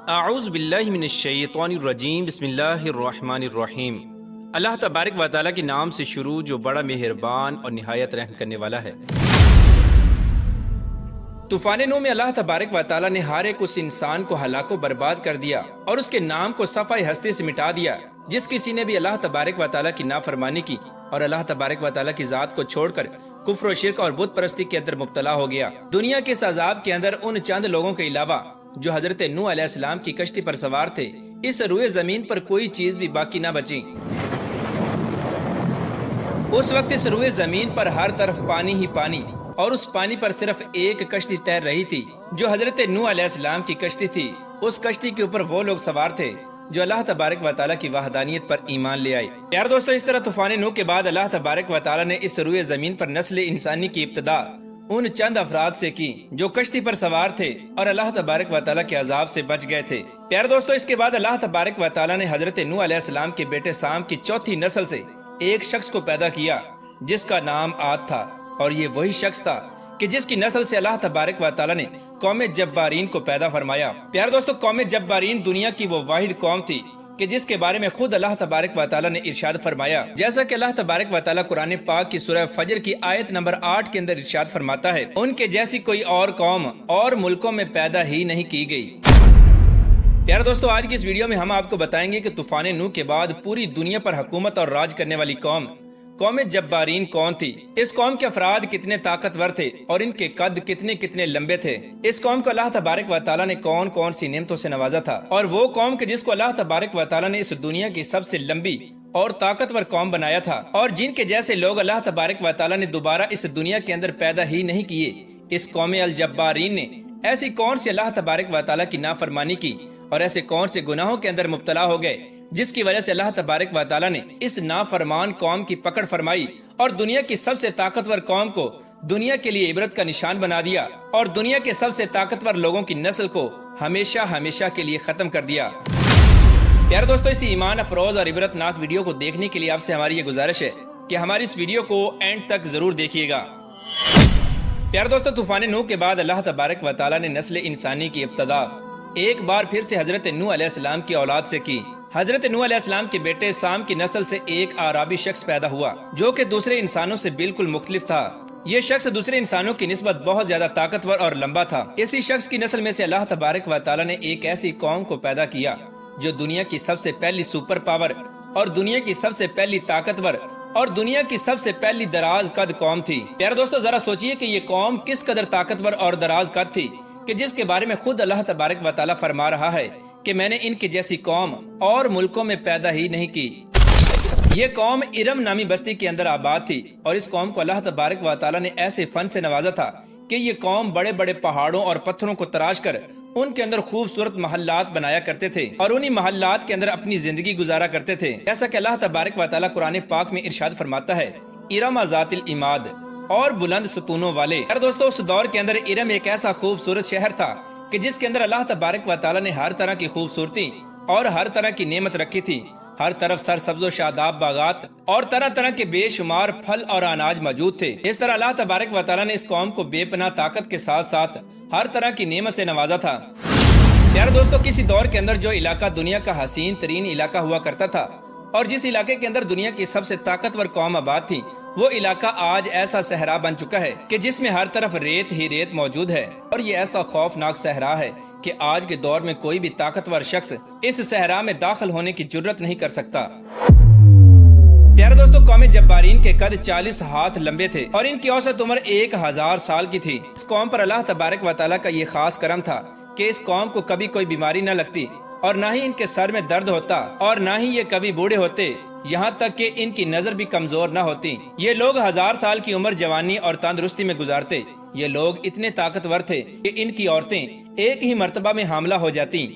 اعوذ باللہ من الشیطان الرجیم بسم اللہ الرحمن الرحیم۔ اللہ تبارک و تعالیٰ کے نام سے شروع جو بڑا مہربان اور نہایت رحم کرنے والا ہے۔ طوفان نوح میں اللہ تبارک و تعالیٰ نے ہر ایک اس انسان کو ہلاک و برباد کر دیا اور اس کے نام کو صفحہ ہستی سے مٹا دیا جس کسی نے بھی اللہ تبارک و تعالیٰ کی نافرمانی کی اور اللہ تبارک و تعالیٰ کی ذات کو چھوڑ کر کفر و شرک اور بت پرستی کے اندر مبتلا ہو گیا۔ دنیا کے اس عذاب کے اندر ان چند لوگوں کے علاوہ جو حضرت نوح علیہ السلام کی کشتی پر سوار تھے، اس روئے زمین پر کوئی چیز بھی باقی نہ بچی۔ اس وقت اس روئے زمین پر ہر طرف پانی ہی پانی اور اس پانی پر صرف ایک کشتی تیر رہی تھی جو حضرت نوح علیہ السلام کی کشتی تھی۔ اس کشتی کے اوپر وہ لوگ سوار تھے جو اللہ تبارک و تعالیٰ کی وحدانیت پر ایمان لے آئے۔ یار دوستو، اس طرح طوفان نوح کے بعد اللہ تبارک و تعالیٰ نے اس روئے زمین پر نسل انسانی کی ابتدا ان چند افراد سے کی جو کشتی پر سوار تھے اور اللہ تبارک و تعالیٰ کے عذاب سے بچ گئے تھے۔ پیار دوستو، اس کے بعد اللہ تبارک و تعالیٰ نے حضرت نوح علیہ السلام کے بیٹے سام کی چوتھی نسل سے ایک شخص کو پیدا کیا جس کا نام عاد تھا، اور یہ وہی شخص تھا کہ جس کی نسل سے اللہ تبارک و تعالیٰ نے قوم جبارین کو پیدا فرمایا۔ پیار دوستو، قوم جبارین دنیا کی وہ واحد قوم تھی کہ جس کے بارے میں خود اللہ تبارک و تعالیٰ نے ارشاد فرمایا، جیسا کہ اللہ تبارک و تعالیٰ قرآن پاک کی سورہ فجر کی آیت نمبر 8 کے اندر ارشاد فرماتا ہے، ان کے جیسی کوئی اور قوم اور ملکوں میں پیدا ہی نہیں کی گئی۔ پیارے دوستو، آج کی اس ویڈیو میں ہم آپ کو بتائیں گے کہ طوفان نوح کے بعد پوری دنیا پر حکومت اور راج کرنے والی قوم جبارین کون تھی، اس قوم کے افراد کتنے طاقتور تھے اور ان کے قد کتنے لمبے تھے، اس قوم کو اللہ تبارک و تعالیٰ نے کون کون سی نعمتوں سے نوازا تھا، اور وہ قوم جس کو اللہ تبارک و تعالیٰ نے اس دنیا کی سب سے لمبی اور طاقتور قوم بنایا تھا، اور جن کے جیسے لوگ اللہ تبارک و تعالیٰ نے دوبارہ اس دنیا کے اندر پیدا ہی نہیں کیے۔ اس قوم الجبارین نے ایسی کون سی اللہ تبارک و تعالیٰ کی نافرمانی کی اور ایسے کون سے گناہوں کے اندر مبتلا ہو گئے جس کی وجہ سے اللہ تبارک و تعالیٰ نے اس نافرمان قوم کی پکڑ فرمائی اور دنیا کی سب سے طاقتور قوم کو دنیا کے لیے عبرت کا نشان بنا دیا اور دنیا کے سب سے طاقتور لوگوں کی نسل کو ہمیشہ کے لیے ختم کر دیا۔ پیارے دوستو، اسی ایمان افروز اور عبرت ناک ویڈیو کو دیکھنے کے لیے آپ سے ہماری یہ گزارش ہے کہ ہماری اس ویڈیو کو اینڈ تک ضرور دیکھیے گا۔ پیارے دوستو، طوفان نوح کے بعد اللہ تبارک و تعالیٰ نے نسل انسانی کی ابتدا ایک بار پھر سے حضرت نوح علیہ السلام کی اولاد سے کی۔ حضرت نوح علیہ السلام کے بیٹے سام کی نسل سے ایک اعرابی شخص پیدا ہوا جو کہ دوسرے انسانوں سے بالکل مختلف تھا۔ یہ شخص دوسرے انسانوں کی نسبت بہت زیادہ طاقتور اور لمبا تھا۔ اسی شخص کی نسل میں سے اللہ تبارک و تعالیٰ نے ایک ایسی قوم کو پیدا کیا جو دنیا کی سب سے پہلی سپر پاور اور دنیا کی سب سے پہلی طاقتور اور دنیا کی سب سے پہلی دراز قد قوم تھی۔ پیارے دوستو، ذرا سوچئے کہ یہ قوم کس قدر طاقتور اور دراز قد تھی کہ جس کے بارے میں خود اللہ تبارک و تعالیٰ فرما رہا ہے کہ میں نے ان کی جیسی قوم اور ملکوں میں پیدا ہی نہیں کی۔ یہ قوم ارم نامی بستی کے اندر آباد تھی اور اس قوم کو اللہ تبارک و تعالیٰ نے ایسے فن سے نوازا تھا کہ یہ قوم بڑے بڑے پہاڑوں اور پتھروں کو تراش کر ان کے اندر خوبصورت محلات بنایا کرتے تھے اور انہی محلات کے اندر اپنی زندگی گزارا کرتے تھے، جیسا کہ اللہ تبارک و تعالیٰ قرآن پاک میں ارشاد فرماتا ہے، ارم ذات العماد اور بلند ستونوں والے۔ یار دوستو، اس دور کے اندر ارم ایک ایسا خوبصورت شہر تھا کہ جس کے اندر اللہ تبارک و تعالیٰ نے ہر طرح کی خوبصورتی اور ہر طرح کی نعمت رکھی تھی۔ ہر طرف سرسبز و شاداب باغات اور طرح طرح کے بے شمار پھل اور اناج موجود تھے۔ اس طرح اللہ تبارک و تعالیٰ نے اس قوم کو بے پناہ طاقت کے ساتھ ساتھ ہر طرح کی نعمت سے نوازا تھا۔ پیارے دوستو، کسی دور کے اندر جو علاقہ دنیا کا حسین ترین علاقہ ہوا کرتا تھا اور جس علاقے کے اندر دنیا کی سب سے طاقتور قوم آباد تھی، وہ علاقہ آج ایسا صحرا بن چکا ہے کہ جس میں ہر طرف ریت ہی ریت موجود ہے، اور یہ ایسا خوفناک صحرا ہے کہ آج کے دور میں کوئی بھی طاقتور شخص اس صحرا میں داخل ہونے کی جرت نہیں کر سکتا۔ پیارے دوستو، قوم جبارین کے قد 40 ہاتھ لمبے تھے اور ان کی اوسط عمر 1000 سال کی تھی۔ اس قوم پر اللہ تبارک و تعالیٰ کا یہ خاص کرم تھا کہ اس قوم کو کبھی کوئی بیماری نہ لگتی اور نہ ہی ان کے سر میں درد ہوتا اور نہ ہی یہ کبھی بوڑھے ہوتے، یہاں تک کہ ان کی نظر بھی کمزور نہ ہوتی۔ یہ لوگ 1000 سال کی عمر جوانی اور تندرستی میں گزارتے۔ یہ لوگ اتنے طاقتور تھے کہ ان کی عورتیں ایک ہی مرتبہ میں حاملہ ہو جاتی،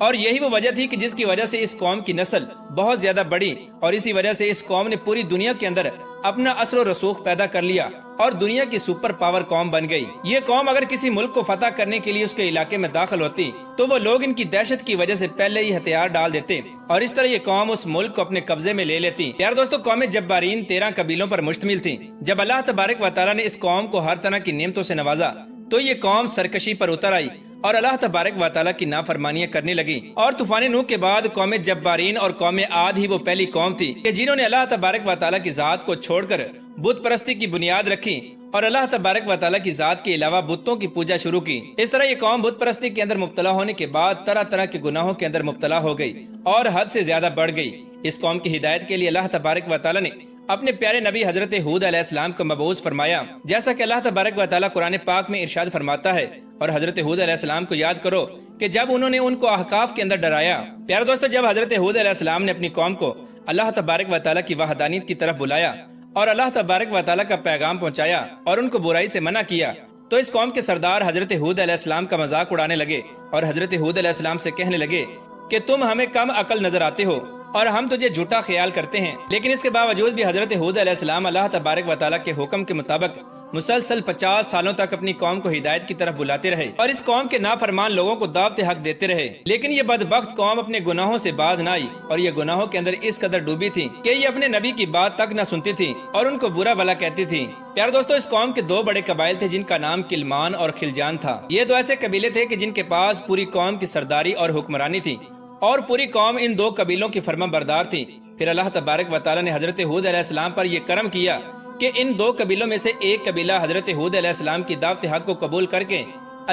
اور یہی وہ وجہ تھی کہ جس کی وجہ سے اس قوم کی نسل بہت زیادہ بڑی، اور اسی وجہ سے اس قوم نے پوری دنیا کے اندر اپنا اثر و رسوخ پیدا کر لیا اور دنیا کی سپر پاور قوم بن گئی۔ یہ قوم اگر کسی ملک کو فتح کرنے کے لیے اس کے علاقے میں داخل ہوتی تو وہ لوگ ان کی دہشت کی وجہ سے پہلے ہی ہتھیار ڈال دیتے اور اس طرح یہ قوم اس ملک کو اپنے قبضے میں لے لیتی۔ پیارے دوستو، قوم جبارین 13 قبیلوں پر مشتمل تھی۔ جب اللہ تبارک و تعالیٰ نے اس قوم کو ہر طرح کی نعمتوں سے نوازا تو یہ قوم سرکشی پر اتر آئی اور اللہ تبارک و تعالیٰ کی نافرمانیاں کرنے لگی۔ اور طوفان نوح کے بعد قوم جبارین اور قوم عاد ہی وہ پہلی قوم تھی کہ جنہوں نے اللہ تبارک و تعالیٰ کی ذات کو چھوڑ کر بت پرستی کی بنیاد رکھی اور اللہ تبارک و تعالیٰ کی ذات کے علاوہ بتوں کی پوجا شروع کی۔ اس طرح یہ قوم بت پرستی کے اندر مبتلا ہونے کے بعد طرح طرح کے گناہوں کے اندر مبتلا ہو گئی اور حد سے زیادہ بڑھ گئی۔ اس قوم کی ہدایت کے لیے اللہ تبارک و تعالیٰ نے اپنے پیارے نبی حضرت ہود علیہ السلام کو مبعوث فرمایا، جیسا کہ اللہ تبارک و تعالیٰ قرآن پاک میں ارشاد فرماتا ہے۔ اور حضرت ہود علیہ السلام کو یاد کرو کہ جب انہوں نے ان کو احقاف کے اندر ڈرایا۔ پیارے دوستو، جب حضرت ہود علیہ السلام نے اپنی قوم کو اللہ تبارک و تعالیٰ کی وحدانیت کی طرف بلایا اور اللہ تبارک و تعالیٰ کا پیغام پہنچایا اور ان کو برائی سے منع کیا، تو اس قوم کے سردار حضرت ہود علیہ السلام کا مذاق اڑانے لگے اور حضرت ہود علیہ السلام سے کہنے لگے کہ تم ہمیں کم عقل نظر آتے ہو اور ہم تجھے جھوٹا خیال کرتے ہیں۔ لیکن اس کے باوجود بھی حضرت ہود علیہ السلام اللہ تبارک و تعالیٰ کے حکم کے مطابق مسلسل 50 سالوں تک اپنی قوم کو ہدایت کی طرف بلاتے رہے اور اس قوم کے نافرمان لوگوں کو دعوت حق دیتے رہے۔ لیکن یہ بدبخت قوم اپنے گناہوں سے باز نہ آئی اور یہ گناہوں کے اندر اس قدر ڈوبی تھی کہ یہ اپنے نبی کی بات تک نہ سنتی تھی اور ان کو برا بھلا کہتی تھی۔ پیارے دوستو، اس قوم کے 2 بڑے قبائل تھے جن کا نام کلمان اور خلجان تھا۔ یہ 2 ایسے قبیلے تھے کہ جن کے پاس پوری قوم کی سرداری اور حکمرانی تھی اور پوری قوم ان 2 قبیلوں کی فرما بردار تھی۔ پھر اللہ تبارک و تعالیٰ نے حضرت ہود علیہ السلام پر یہ کرم کیا کہ ان 2 قبیلوں میں سے ایک قبیلہ حضرت ہود علیہ السلام کی دعوت حق کو قبول کر کے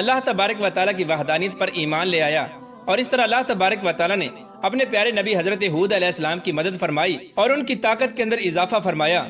اللہ تبارک و تعالیٰ کی وحدانیت پر ایمان لے آیا، اور اس طرح اللہ تبارک و تعالیٰ نے اپنے پیارے نبی حضرت ہود علیہ السلام کی مدد فرمائی اور ان کی طاقت کے اندر اضافہ فرمایا۔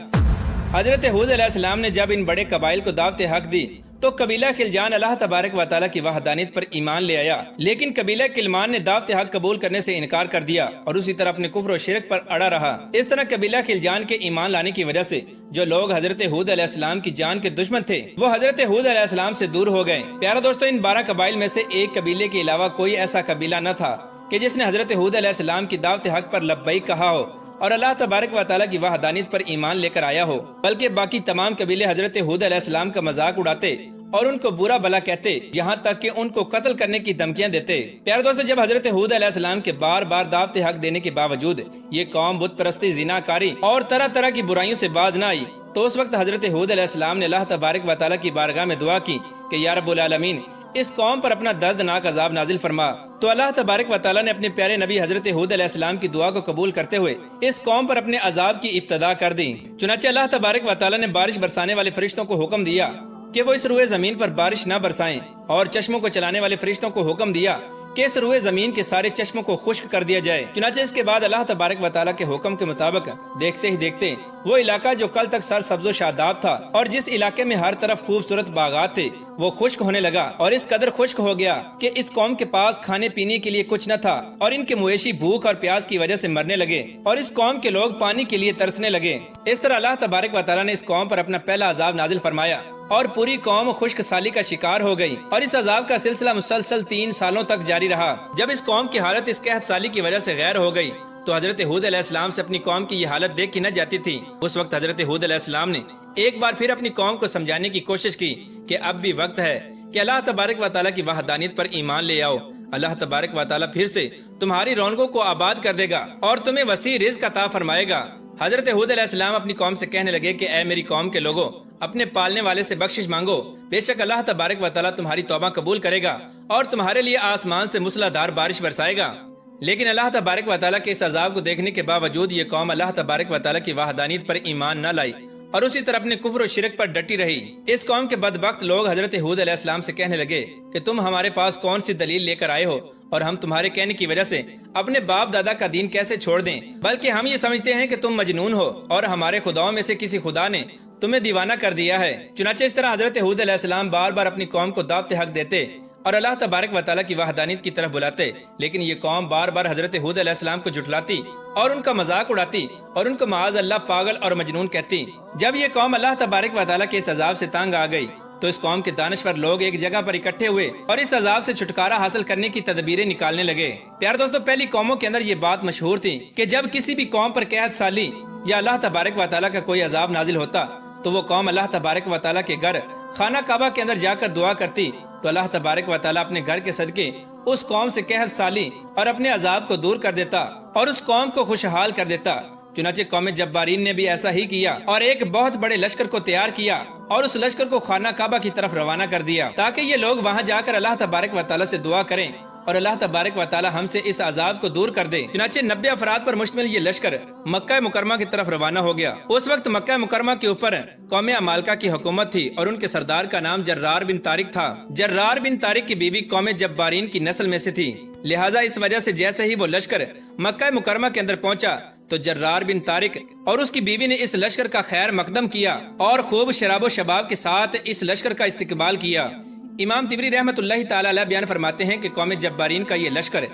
حضرت ہود علیہ السلام نے جب ان بڑے قبائل کو دعوت حق دی تو قبیلہ خلجان اللہ تبارک و تعالیٰ کی وحدانیت پر ایمان لے آیا، لیکن قبیلہ کلمان نے دعوت حق قبول کرنے سے انکار کر دیا اور اسی طرح اپنے کفر و شرک پر اڑا رہا۔ اس طرح قبیلہ خلجان کے ایمان لانے کی وجہ سے جو لوگ حضرت ہود علیہ السلام کی جان کے دشمن تھے وہ حضرت ہود علیہ السلام سے دور ہو گئے۔ پیارا دوستو، ان 12 قبائل میں سے ایک قبیلے کے علاوہ کوئی ایسا قبیلہ نہ تھا کہ جس نے حضرت ہود علیہ السلام کی دعوت حق پر لبیک کہا ہو اور اللہ تبارک و تعالیٰ کی وحدانیت پر ایمان لے کر آیا ہو، بلکہ باقی تمام قبیلے حضرت ہود علیہ السلام کا مذاق اڑاتے اور ان کو برا بھلا کہتے، یہاں تک کہ ان کو قتل کرنے کی دھمکیاں دیتے۔ پیارے دوستو، جب حضرت ہود علیہ السلام کے بار بار دعوت حق دینے کے باوجود یہ قوم بت پرستی، زناکاری اور طرح طرح کی برائیوں سے باز نہ آئی، تو اس وقت حضرت ہود علیہ السلام نے اللہ تبارک و تعالیٰ کی بارگاہ میں دعا کی کہ یا رب العالمین، اس قوم پر اپنا دردناک عذاب نازل فرما۔ تو اللہ تبارک و تعالیٰ نے اپنے پیارے نبی حضرت ہود علیہ السلام کی دعا کو قبول کرتے ہوئے اس قوم پر اپنے عذاب کی ابتدا کر دی۔ چنانچہ اللہ تبارک و تعالیٰ نے بارش برسانے والے فرشتوں کو حکم دیا کہ وہ اس روئے زمین پر بارش نہ برسائیں، اور چشموں کو چلانے والے فرشتوں کو حکم دیا کہ اس روئے زمین کے سارے چشموں کو خشک کر دیا جائے۔ چنانچہ اس کے بعد اللہ تبارک و تعالیٰ کے حکم کے مطابق دیکھتے ہی دیکھتے وہ علاقہ جو کل تک سر سبز و شاداب تھا اور جس علاقے میں ہر طرف خوبصورت باغات تھے وہ خشک ہونے لگا، اور اس قدر خشک ہو گیا کہ اس قوم کے پاس کھانے پینے کے لیے کچھ نہ تھا اور ان کے مویشی بھوک اور پیاس کی وجہ سے مرنے لگے اور اس قوم کے لوگ پانی کے لیے ترسنے لگے۔ اس طرح اللہ تبارک و تعالیٰ نے اس قوم پر اپنا پہلا عذاب نازل فرمایا اور پوری قوم خشک سالی کا شکار ہو گئی، اور اس عذاب کا سلسلہ مسلسل 3 سالوں تک جاری رہا۔ جب اس قوم کی حالت اس قحط سالی کی وجہ سے غیر ہو گئی تو حضرت ہود علیہ السلام سے اپنی قوم کی یہ حالت دیکھ کی نہ جاتی تھی۔ اس وقت حضرت ہود علیہ السلام نے ایک بار پھر اپنی قوم کو سمجھانے کی کوشش کی کہ اب بھی وقت ہے کہ اللہ تبارک و تعالیٰ کی وحدانیت پر ایمان لے آؤ۔ اللہ تبارک و تعالیٰ پھر سے تمہاری رونقوں کو آباد کر دے گا اور تمہیں وسیع رزق عطا فرمائے گا۔ حضرت ہود علیہ السلام اپنی قوم سے کہنے لگے کہ اے میری قوم کے لوگوں، اپنے پالنے والے سے بخشش مانگو، بے شک اللہ تبارک و تعالیٰ تمہاری توبہ قبول کرے گا اور تمہارے لیے آسمان سے موسلادھار بارش برسائے گا۔ لیکن اللہ تبارک و تعالیٰ کے اس عذاب کو دیکھنے کے باوجود یہ قوم اللہ تبارک و تعالیٰ کی وحدانیت پر ایمان نہ لائی اور اسی طرح اپنے کفر و شرک پر ڈٹی رہی۔ اس قوم کے بدبخت لوگ حضرت ہود علیہ السلام سے کہنے لگے کہ تم ہمارے پاس کون سی دلیل لے کر آئے ہو اور ہم تمہارے کہنے کی وجہ سے اپنے باپ دادا کا دین کیسے چھوڑ دیں؟ بلکہ ہم یہ سمجھتے ہیں کہ تم مجنون ہو اور ہمارے خداؤں میں سے کسی خدا نے تمہیں دیوانہ کر دیا ہے۔ چنانچہ اس طرح حضرت ہود علیہ السلام بار بار اپنی قوم کو دعوت حق دیتے اور اللہ تبارک و تعالیٰ کی وحدانیت کی طرف بلاتے، لیکن یہ قوم بار بار حضرت ہود علیہ السلام کو جھٹلاتی اور ان کا مذاق اڑاتی اور ان کو معاذ اللہ پاگل اور مجنون کہتی۔ جب یہ قوم اللہ تبارک و تعالیٰ کے اس عذاب سے تنگ آ گئی تو اس قوم کے دانشور لوگ ایک جگہ پر اکٹھے ہوئے اور اس عذاب سے چھٹکارا حاصل کرنے کی تدبیریں نکالنے لگے۔ پیارے دوستو، پہلی قوموں کے اندر یہ بات مشہور تھی کہ جب کسی بھی قوم پر قحط سالی یا اللہ تبارک و تعالیٰ کا کوئی عذاب نازل ہوتا تو وہ قوم اللہ تبارک و تعالیٰ کے گھر خانہ کعبہ کے اندر جا کر دعا کرتی تو اللہ تبارک و تعالیٰ اپنے گھر کے صدقے اس قوم سے قحط سالی اور اپنے عذاب کو دور کر دیتا اور اس قوم کو خوشحال کر دیتا۔ چنانچہ قوم جبارین نے بھی ایسا ہی کیا اور ایک بہت بڑے لشکر کو تیار کیا اور اس لشکر کو خانہ کعبہ کی طرف روانہ کر دیا تاکہ یہ لوگ وہاں جا کر اللہ تبارک و تعالیٰ سے دعا کریں اور اللہ تبارک و تعالیٰ ہم سے اس عذاب کو دور کر دے۔ چنانچہ 90 افراد پر مشتمل یہ لشکر مکہ مکرمہ کی طرف روانہ ہو گیا۔ اس وقت مکہ مکرمہ کے اوپر قوم عمالقہ کی حکومت تھی اور ان کے سردار کا نام جرار بن طارق تھا۔ جرار بن طارق کی بیوی قوم جبارین کی نسل میں سے تھی، لہٰذا اس وجہ سے جیسے ہی وہ لشکر مکہ مکرمہ کے اندر پہنچا تو جرار بن طارق اور اس کی بیوی نے اس لشکر کا خیر مقدم کیا اور خوب شراب و شباب کے ساتھ اس لشکر کا استقبال کیا۔ امام طبری رحمۃ اللہ تعالی علیہ بیان فرماتے ہیں کہ قوم جبارین کا یہ لشکر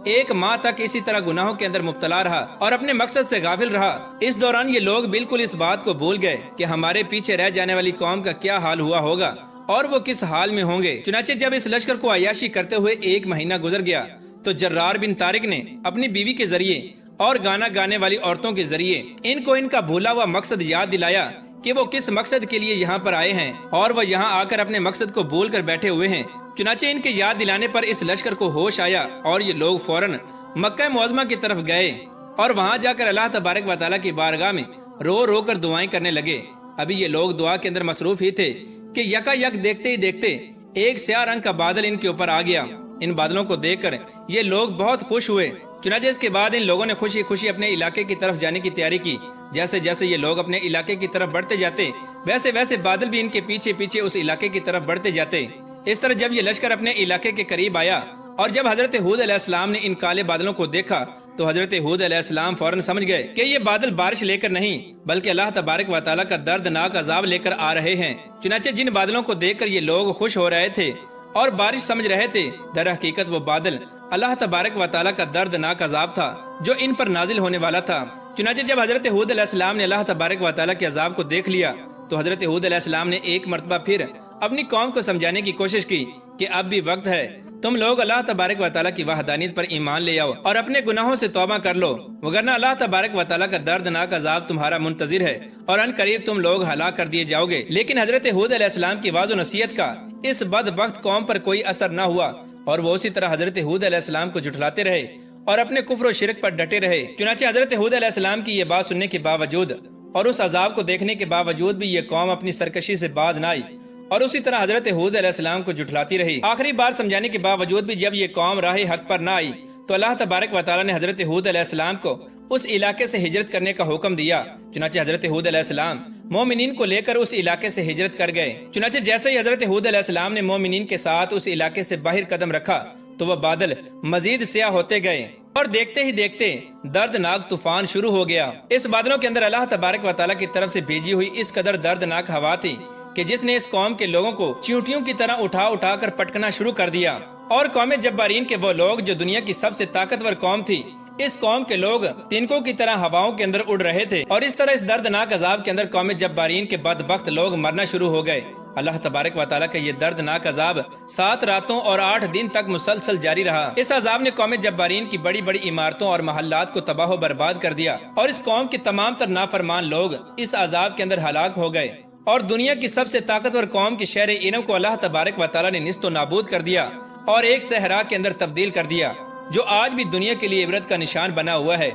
1 ماہ تک اسی طرح گناہوں کے اندر مبتلا رہا اور اپنے مقصد سے غافل رہا۔ اس دوران یہ لوگ بالکل اس بات کو بھول گئے کہ ہمارے پیچھے رہ جانے والی قوم کا کیا حال ہوا ہوگا اور وہ کس حال میں ہوں گے۔ چنانچہ جب اس لشکر کو عیاشی کرتے ہوئے 1 مہینہ گزر گیا تو جرار بن طارق نے اپنی بیوی کے ذریعے اور گانا گانے والی عورتوں کے ذریعے ان کو ان کا بھولا ہوا مقصد یاد دلایا کہ وہ کس مقصد کے لیے یہاں پر آئے ہیں اور وہ یہاں آ کر اپنے مقصد کو بھول کر بیٹھے ہوئے ہیں۔ چنانچہ ان کے یاد دلانے پر اس لشکر کو ہوش آیا اور یہ لوگ فوراً مکہ معظمہ کی طرف گئے اور وہاں جا کر اللہ تبارک و تعالیٰ کی بارگاہ میں رو رو کر دعائیں کرنے لگے۔ ابھی یہ لوگ دعا کے اندر مصروف ہی تھے کہ یکا یک دیکھتے ہی دیکھتے ایک سیاہ رنگ کا بادل ان کے اوپر آ گیا۔ ان بادلوں کو دیکھ کر یہ لوگ بہت خوش ہوئے۔ چنانچہ اس کے بعد ان لوگوں نے خوشی خوشی اپنے علاقے کی طرف جانے کی تیاری کی۔ جیسے جیسے یہ لوگ اپنے علاقے کی طرف بڑھتے جاتے ویسے ویسے بادل بھی ان کے پیچھے پیچھے اس علاقے کی طرف بڑھتے جاتے۔ اس طرح جب یہ لشکر اپنے علاقے کے قریب آیا اور جب حضرت ہود علیہ السلام نے ان کالے بادلوں کو دیکھا تو حضرت ہود علیہ السلام فوراً سمجھ گئے کہ یہ بادل بارش لے کر نہیں بلکہ اللہ تبارک و تعالیٰ کا دردناک عذاب لے کر آ رہے ہیں۔ چنانچہ جن بادلوں کو دیکھ کر یہ لوگ خوش ہو رہے تھے اور بارش سمجھ رہے تھے، در حقیقت وہ بادل اللہ تبارک و تعالیٰ کا دردناک عذاب تھا جو ان پر نازل ہونے والا تھا۔ چنانچہ جب حضرت ہود علیہ السلام نے اللہ تبارک و تعالیٰ کے عذاب کو دیکھ لیا تو حضرت ہود علیہ السلام نے ایک مرتبہ پھر اپنی قوم کو سمجھانے کی کوشش کی کہ اب بھی وقت ہے، تم لوگ اللہ تبارک و تعالیٰ کی وحدانیت پر ایمان لے آؤ اور اپنے گناہوں سے توبہ کر لو، وگرنہ اللہ تبارک و تعالیٰ کا دردناک عذاب تمہارا منتظر ہے اور ان قریب تم لوگ ہلاک کر دیے جاؤ گے۔ لیکن حضرت ہود علیہ السلام کی واضح نصیحت کا اس بدبخت قوم پر کوئی اثر نہ ہوا اور وہ اسی طرح حضرت ہود علیہ السلام کو جھٹلاتے رہے اور اپنے کفر و شرک پر ڈٹے رہے۔ چنانچہ حضرت ہود علیہ السلام کی یہ بات سننے کے باوجود اور اس عذاب کو دیکھنے کے باوجود بھی یہ قوم اپنی سرکشی سے باز نہ آئی اور اسی طرح حضرت ہود علیہ السلام کو جھٹلاتی رہی۔ آخری بار سمجھانے کے باوجود بھی جب یہ قوم راہ حق پر نہ آئی تو اللہ تبارک و تعالیٰ نے حضرت ہود علیہ السلام کو اس علاقے سے ہجرت کرنے کا حکم دیا۔ چنانچہ حضرت ہود علیہ السلام مومنین کو لے کر اس علاقے سے ہجرت کر گئے۔ چنانچہ جیسے ہی حضرت ہود علیہ السلام نے مومنین کے ساتھ اس علاقے سے باہر قدم رکھا تو وہ بادل مزید سیاہ ہوتے گئے اور دیکھتے ہی دیکھتے دردناک طوفان شروع ہو گیا۔ اس بادلوں کے اندر اللہ تبارک و تعالیٰ کی طرف سے بھیجی ہوئی اس قدر دردناک ہوا تھی کہ جس نے اس قوم کے لوگوں کو چیونٹیوں کی طرح اٹھا اٹھا کر پٹکنا شروع کر دیا۔ اور قوم جبارین کے وہ لوگ جو دنیا کی سب سے طاقتور قوم تھی، اس قوم کے لوگ تنکوں کی طرح ہواؤں کے اندر اڑ رہے تھے اور اس طرح اس دردناک عذاب کے اندر قوم جبارین کے بدبخت لوگ مرنا شروع ہو گئے۔ اللہ تبارک و تعالیٰ کا یہ دردناک عذاب 7 راتوں اور 8 دن تک مسلسل جاری رہا۔ اس عذاب نے قوم جبارین کی بڑی بڑی عمارتوں اور محلات کو تباہ و برباد کر دیا اور اس قوم کے تمام تر نافرمان لوگ اس عذاب کے اندر ہلاک ہو گئے اور دنیا کی سب سے طاقتور قوم کے شہر ارم کو اللہ تبارک و تعالیٰ نے نیست و نابود کر دیا اور ایک صحرا کے اندر تبدیل کر دیا جو آج بھی دنیا کے لیے عبرت کا نشان بنا ہوا ہے۔